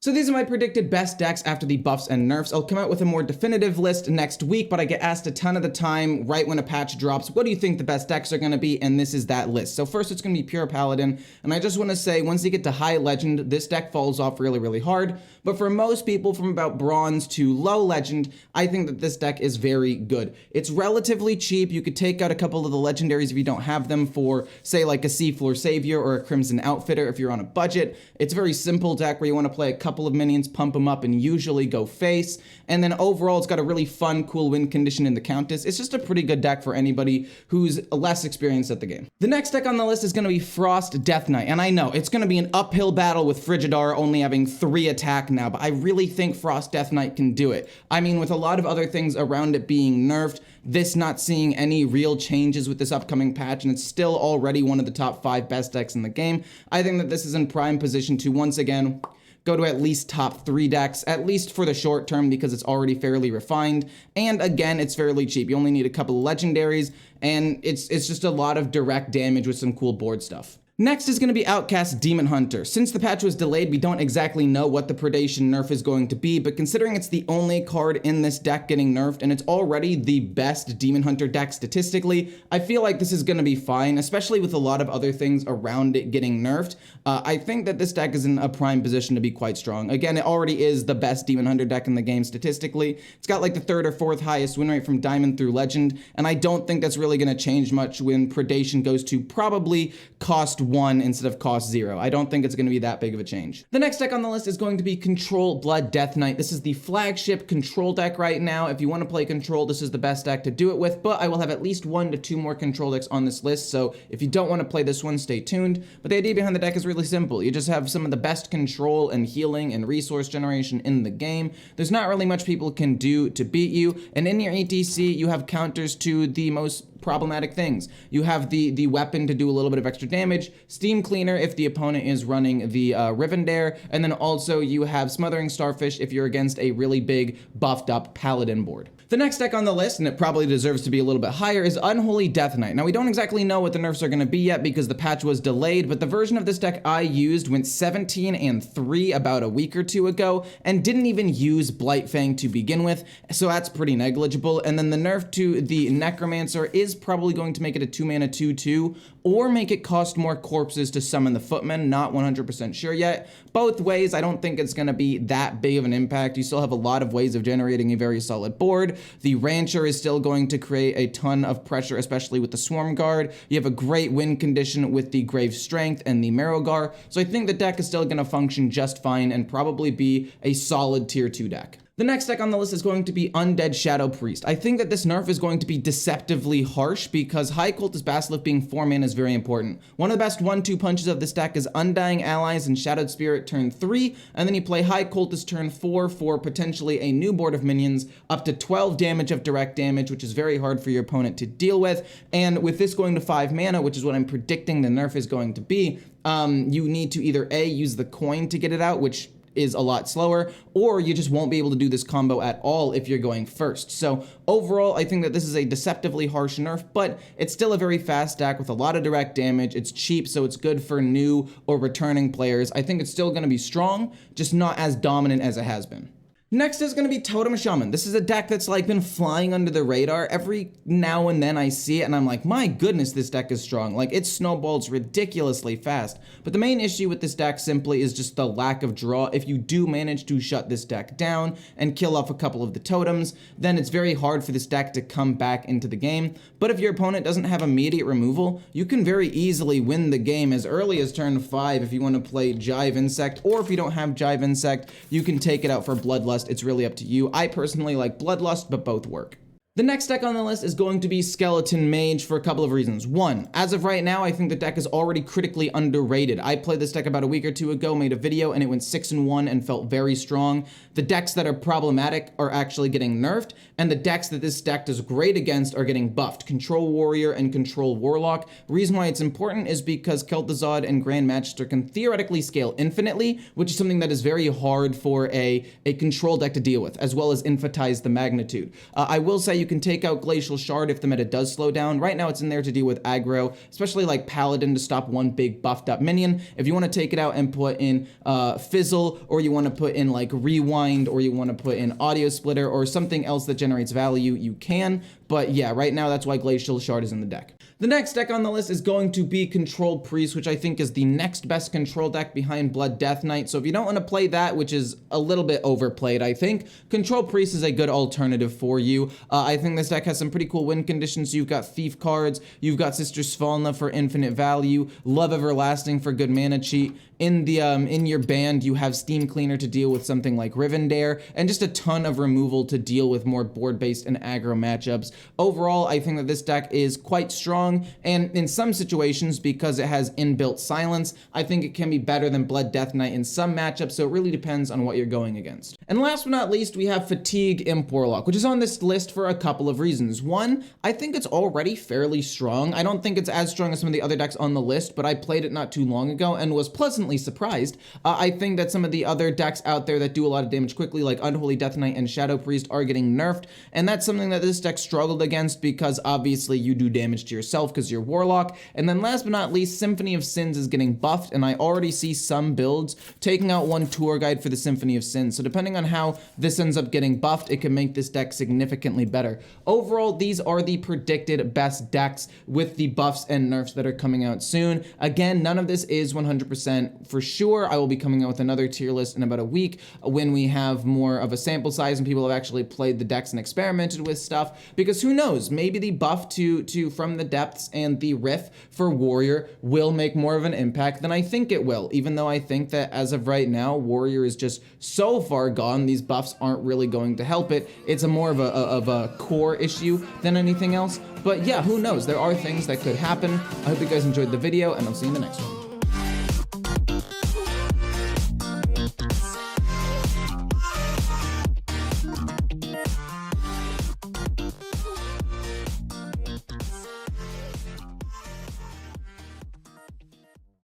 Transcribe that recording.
So these are my predicted best decks after the buffs and nerfs. I'll come out with a more definitive list next week, but I get asked a ton of the time right when a patch drops, what do you think the best decks are going to be? And this is that list. So first it's going to be pure Paladin, and I just want to say once you get to high legend, this deck falls off really, really hard. But for most people from about bronze to low legend, I think that this deck is very good. It's relatively cheap. You could take out a couple of the legendaries if you don't have them for, say, like a Seafloor Savior or a Crimson Outfitter if you're on a budget. It's a very simple deck where you want to play a couple of minions, pump them up, and usually go face. And then overall, it's got a really fun, cool win condition in the Countess. It's just a pretty good deck for anybody who's less experienced at the game. The next deck on the list is going to be Frost Death Knight. And I know, it's going to be an uphill battle with Frigidar only having 3 attack now, but I really think Frost Death Knight can do it. I mean, with a lot of other things around it being nerfed, this not seeing any real changes with this upcoming patch, and it's still already one of the top 5 best decks in the game, I think that this is in prime position to once again go to at least top 3 decks, at least for the short term, because it's already fairly refined. And again, it's fairly cheap. You only need a couple of legendaries, and it's just a lot of direct damage with some cool board stuff. Next is going to be Outcast Demon Hunter. Since the patch was delayed, we don't exactly know what the Predation nerf is going to be, but considering it's the only card in this deck getting nerfed, and it's already the best Demon Hunter deck statistically, I feel like this is going to be fine, especially with a lot of other things around it getting nerfed. I think that this deck is in a prime position to be quite strong. Again, it already is the best Demon Hunter deck in the game statistically. It's got like the 3rd or 4th highest win rate from Diamond through Legend, and I don't think that's really going to change much when Predation goes to probably cost 1 instead of cost 0. I don't think it's going to be that big of a change. The next deck on the list is going to be Control Blood Death Knight. This is the flagship control deck right now. If you want to play control, this is the best deck to do it with, but I will have at least 1 to 2 more control decks on this list, so if you don't want to play this one, stay tuned. But the idea behind the deck is really simple. You just have some of the best control and healing and resource generation in the game. There's not really much people can do to beat you, and in your ETC, you have counters to the most problematic things. You have the weapon to do a little bit of extra damage, Steam Cleaner if the opponent is running the Rivendare, and then also you have Smothering Starfish if you're against a really big buffed up Paladin board. The next deck on the list, and it probably deserves to be a little bit higher, is Unholy Death Knight. Now, we don't exactly know what the nerfs are going to be yet because the patch was delayed, but the version of this deck I used went 17-3 about a week or 2 ago, and didn't even use Blightfang to begin with, so that's pretty negligible. And then the nerf to the Necromancer is probably going to make it a 2-mana 2/2, or make it cost more corpses to summon the Footmen, not 100% sure yet. Both ways, I don't think it's going to be that big of an impact. You still have a lot of ways of generating a very solid board. The Rancher is still going to create a ton of pressure, especially with the Swarm Guard. You have a great win condition with the Grave Strength and the Marrowgar, so I think the deck is still going to function just fine and probably be a solid tier 2 deck. The next deck on the list is going to be Undead Shadow Priest. I think that this nerf is going to be deceptively harsh because High Cultist Basilisk being 4 mana is very important. One of the best 1-2 punches of this deck is Undying Allies and Shadowed Spirit turn 3, and then you play High Cultist turn 4 for potentially a new board of minions, up to 12 damage of direct damage, which is very hard for your opponent to deal with. And with this going to 5 mana, which is what I'm predicting the nerf is going to be, you need to either A, use the coin to get it out, which is a lot slower, or you just won't be able to do this combo at all if you're going first. So overall, I think that this is a deceptively harsh nerf, but it's still a very fast deck with a lot of direct damage. It's cheap, so it's good for new or returning players. I think it's still going to be strong, just not as dominant as it has been. Next is going to be Totem Shaman. This is a deck that's like been flying under the radar. Every now and then I see it and I'm like, my goodness, this deck is strong. Like, it snowballs ridiculously fast. But the main issue with this deck simply is just the lack of draw. If you do manage to shut this deck down and kill off a couple of the totems, then it's very hard for this deck to come back into the game. But if your opponent doesn't have immediate removal, you can very easily win the game as early as turn 5 if you want to play Jive Insect, or if you don't have Jive Insect, you can take it out for Bloodlust. It's really up to you. I personally like Bloodlust, but both work. The next deck on the list is going to be Skeleton Mage for a couple of reasons. One, as of right now, I think the deck is already critically underrated. I played this deck about a week or 2 ago, made a video, and it went 6-1 and felt very strong. The decks that are problematic are actually getting nerfed, and the decks that this deck does great against are getting buffed. Control Warrior and Control Warlock. The reason why it's important is because Kel'Thuzad and Grand Magister can theoretically scale infinitely, which is something that is very hard for a control deck to deal with, as well as infatize the magnitude. I will say you can take out Glacial Shard if the meta does slow down. Right now it's in there to deal with aggro, especially like Paladin to stop one big buffed up minion. If you want to take it out and put in Fizzle, or you want to put in like Rewind, or you want to put in Audio Splitter or something else that generates value, you can. But yeah, right now that's why Glacial Shard is in the deck. The next deck on the list is going to be Control Priest, which I think is the next best control deck behind Blood Death Knight. So if you don't want to play that, which is a little bit overplayed, I think, Control Priest is a good alternative for you. I think this deck has some pretty cool win conditions. You've got Thief cards, you've got Sister Svalna for infinite value, Love Everlasting for good mana cheat. In your band, you have Steam Cleaner to deal with something like Rivendare, and just a ton of removal to deal with more board-based and aggro matchups. Overall, I think that this deck is quite strong, and in some situations, because it has inbuilt silence, I think it can be better than Blood Death Knight in some matchups, so it really depends on what you're going against. And last but not least, we have Fatigue Imp Warlock, which is on this list for a couple of reasons. One, I think it's already fairly strong. I don't think it's as strong as some of the other decks on the list, but I played it not too long ago and was pleasantly surprised. I think that some of the other decks out there that do a lot of damage quickly, like Unholy Death Knight and Shadow Priest, are getting nerfed, and that's something that this deck struggled against because obviously you do damage to yourself because you're Warlock. And then last but not least, Symphony of Sins is getting buffed, and I already see some builds taking out one tour guide for the Symphony of Sins. So depending on how this ends up getting buffed, it can make this deck significantly better. Overall, these are the predicted best decks with the buffs and nerfs that are coming out soon. Again, none of this is 100% for sure. I will be coming out with another tier list in about a week when we have more of a sample size and people have actually played the decks and experimented with stuff, because who knows, maybe the buff to From the Depths and the Riff for Warrior will make more of an impact than I think it will, even though I think that as of right now, Warrior is just so far gone, these buffs aren't really going to help it. It's a more of a core issue than anything else. But yeah, who knows? There are things that could happen. I hope you guys enjoyed the video, and I'll see you in the next one.